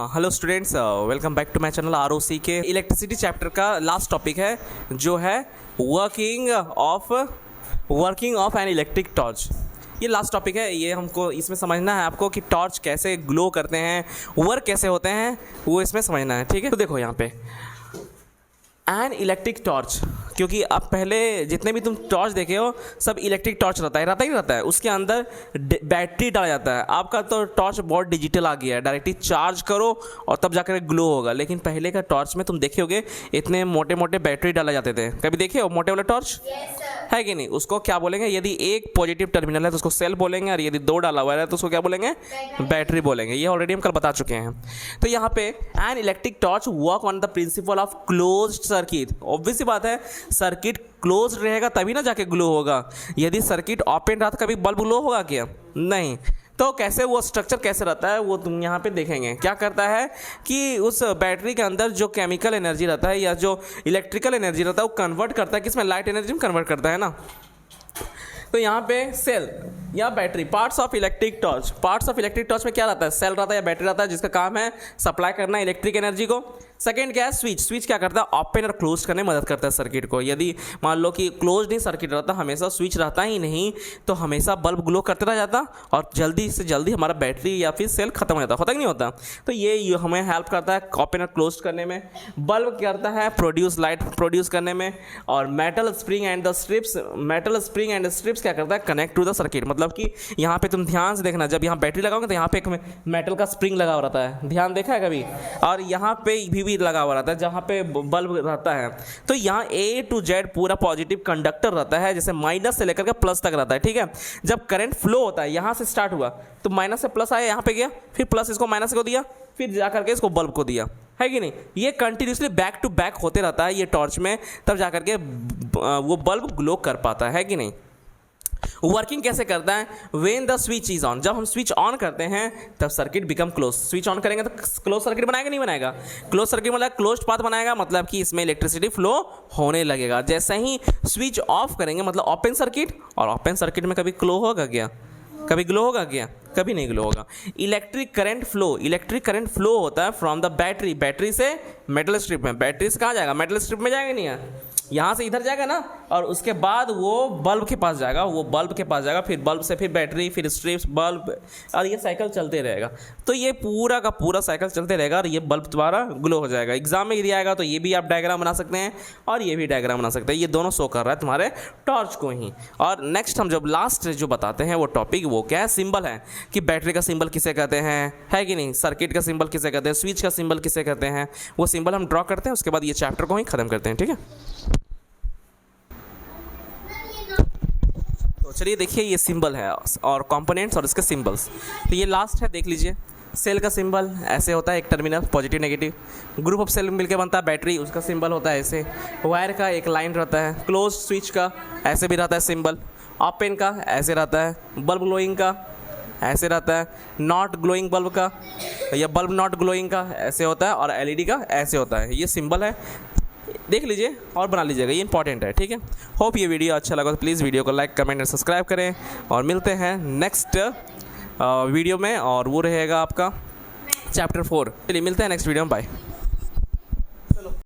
Hello students, welcome back to my channel ROC के electricity chapter का last topic है जो है working of an electric torch. ये लास्ट टॉपिक है। ये हमको इसमें समझना है आपको कि टॉर्च कैसे ग्लो करते हैं, वर्क कैसे होते हैं, वो इसमें समझना है। ठीक है, तो देखो यहाँ पे एन इलेक्ट्रिक टॉर्च, क्योंकि अब पहले जितने भी तुम टॉर्च देखे हो सब इलेक्ट्रिक टॉर्च रहता ही रहता है। उसके अंदर बैटरी डाला जाता है। आपका तो टॉर्च बहुत डिजिटल आ गया है, डायरेक्टली चार्ज करो और तब जाकर ग्लो होगा। लेकिन पहले का टॉर्च में तुम देखे होगे इतने मोटे मोटे बैटरी डाला जाते थे। कभी देखे हो मोटे वाले टॉर्च? है कि नहीं? उसको क्या बोलेंगे? यदि एक पॉजिटिव टर्मिनल है तो उसको सेल बोलेंगे, और यदि दो डाला हुआ है तो उसको क्या बोलेंगे? बैटरी बोलेंगे। ये ऑलरेडी हम कल बता चुके हैं। तो यहाँ पे an electric torch work on the principle of closed circuit. Obvious सी बात है, सर्किट क्लोज रहेगा तभी ना जाके ग्लो होगा। यदि सर्किट ओपन रहा तो कभी बल्ब ग्लो होगा क्या? नहीं। तो कैसे वो स्ट्रक्चर कैसे रहता है वो तुम यहाँ पे देखेंगे। क्या करता है कि उस बैटरी के अंदर जो केमिकल एनर्जी रहता है या जो इलेक्ट्रिकल एनर्जी रहता है वो कन्वर्ट करता है, किसमें? लाइट एनर्जी में कन्वर्ट करता है ना। तो यहाँ पे सेल या battery, parts of electric torch. Parts of electric torch में क्या रहता है? सेल रहता है या बैटरी रहता है, जिसका काम है सप्लाई करना इलेक्ट्रिक एनर्जी को। सेकेंड क्या है? स्विच। स्विच क्या करता है? ओपन और क्लोज करने में मदद करता है सर्किट को। यदि मान लो कि क्लोज नहीं सर्किट रहता, हमेशा स्विच रहता ही नहीं, तो हमेशा बल्ब ग्लो करते रह जाता और जल्दी से जल्दी हमारा बैटरी या फिर सेल खत्म हो जाता। होता कि नहीं होता? तो ये हमें हेल्प करता है ओपन और क्लोज करने में। बल्ब करता है प्रोड्यूस लाइट प्रोड्यूस करने में। और मेटल स्प्रिंग एंड स्ट्रिप्स क्या करता है? Connect to the circuit. मतलब कि यहाँ पे तुम ध्यान से देखना, जब यहाँ बैटरी लगाओगे तो यहाँ पे एक मेटल का स्प्रिंग लगा हुआ रहता है। ध्यान देखा है कभी? और यहाँ पे भी लगा हुआ रहता है जहाँ पे बल्ब रहता है। तो यहाँ A to Z पूरा पॉजिटिव कंडक्टर रहता है, जैसे माइनस से लेकर के प्लस तक रहता है। ठीक है, जब करंट फ्लो होता है यहाँ से स्टार्ट हुआ तो माइनस से प्लस आया, यहाँ पे गया, फिर प्लस इसको माइनस को दिया, फिर जाकर के इसको बल्ब को दिया। है कि नहीं? ये कंटिन्यूसली बैक टू बैक होते रहता है ये टॉर्च में, तब जाकर के वो बल्ब ग्लो कर पाता है कि नहीं। वर्किंग कैसे करता है? When the switch is on. जब हम स्विच ऑन करते हैं तब circuit become close. Switch on करेंगे तो क्लोज सर्किट बनाएगा, नहीं बनाएगा? क्लोज सर्किट मतलब क्लोज्ड पाथ बनाएगा, मतलब कि इसमें इलेक्ट्रिसिटी फ्लो होने लगेगा। जैसे ही स्विच ऑफ करेंगे मतलब ओपन सर्किट, और ओपन सर्किट में कभी ग्लो होगा क्या? कभी ग्लो होगा क्या? कभी नहीं ग्लो होगा। इलेक्ट्रिक करंट फ्लो होता है फ्रॉम द बैटरी। बैटरी से मेटल स्ट्रिप में। बैटरी से कहाँ जाएगा? मेटल स्ट्रिप में जाएगा नहीं यार, यहाँ से इधर जाएगा ना, और उसके बाद वो बल्ब के पास जाएगा, फिर बल्ब से फिर बैटरी, फिर स्ट्रिप्स, बल्ब, और ये साइकिल चलते रहेगा। तो ये पूरा का पूरा साइकिल चलते रहेगा और ये बल्ब दोबारा ग्लो हो जाएगा। एग्जाम में यदि आएगा तो ये भी आप डायग्राम बना सकते हैं और ये भी डायग्राम बना सकते हैं। ये दोनों शो कर रहा है तुम्हारे टॉर्च को ही। और नेक्स्ट हम जब लास्ट जो बताते हैं वो टॉपिक वो क्या है? सिंबल है, कि बैटरी का सिंबल किसे कहते हैं, है कि नहीं? सर्किट का सिंबल किसे कहते हैं, स्विच का सिंबल किसे कहते हैं, वो सिंबल हम ड्रॉ करते हैं। उसके बाद ये चैप्टर को ही खत्म करते हैं। ठीक है, चलिए देखिए ये सिंबल है और कंपोनेंट्स और इसके सिंबल्स। तो ये लास्ट है, देख लीजिए। सेल का सिंबल ऐसे होता है, एक terminal positive negative. Group of cell मिलकर बनता है बैटरी, उसका सिंबल होता है ऐसे। वायर का एक लाइन रहता है। क्लोज स्विच का ऐसे भी रहता है सिंबल। ओपन का ऐसे रहता है। बल्ब ग्लोइंग का ऐसे रहता है। नॉट ग्लोइंग बल्ब का या बल्ब नॉट ग्लोइंग का ऐसे होता है, और LED का ऐसे होता है। ये सिंबल है, देख लीजिए और बना लीजिएगा, ये इंपॉर्टेंट है। ठीक है, होप ये वीडियो अच्छा लगा तो प्लीज़ वीडियो को लाइक कमेंट और सब्सक्राइब करें, और मिलते हैं नेक्स्ट वीडियो में, और वो रहेगा आपका चैप्टर 4। चलिए मिलते हैं नेक्स्ट वीडियो में, बाय।